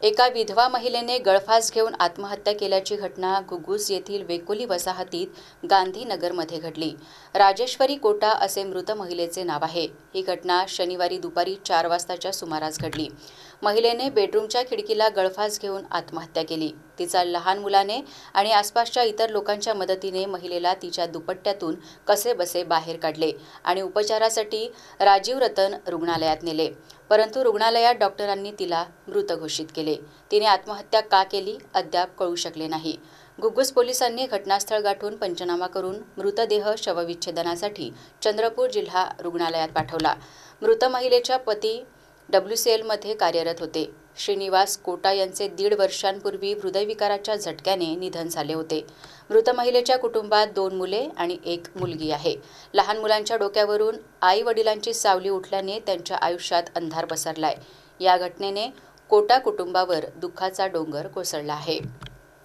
एका विधवा महिलेने गळफास घेऊन आत्महत्या केल्याची घटना घुग्गुस येथील वेकोली वसाहतीत गांधीनगरमध्ये घडली। राजेश्वरी कोटा असे मृत महिलेचे नाव आहे। ही घटना शनिवारी दुपारी 4 वाजताच्या सुमारास घडली। महिलेने बेडरूमच्या खिडकीला गळफास घेऊन आत्महत्या केली। तिचा लहान मुलाने आणि आसपासच्या इतर लोकांच्या मदतीने महिलेला तिच्या दुपट्ट्यातून कसेबसे बाहेर काढले आणि उपचारासाठी राजीव रतन रुग्णालयात नेले, परंतु रुग्णालयात डॉक्टरांनी तिला मृत घोषित केले। तिने आत्महत्या का केली अद्याप कळू शकले नाही। घुग्गुस पोलिसांनी घटनास्थळ गाठून पंचनामा करून मृतदेह शवविच्छेदनासाठी चंद्रपूर जिल्हा रुग्णालयात पाठवला। मृत महिलेच्या पती WCL मध्ये कार्यरत होते। श्रीनिवास कोटा यांचे 1.5 वर्षांपूर्वी हृदयविकाराच्या झटक्याने निधन झाले होते। मृत महिलेच्या कुटुंबात 2 मुले आणि 1 मुलगी आहे। लहान मुलांच्या डोक्यावरून आई वडिलांची सावली उठल्याने त्यांच्या आयुष्यात अंधार पसरलाय। या घटनेने कोटा कुटुंबावर दुःखाचा डोंगर कोसळला आहे।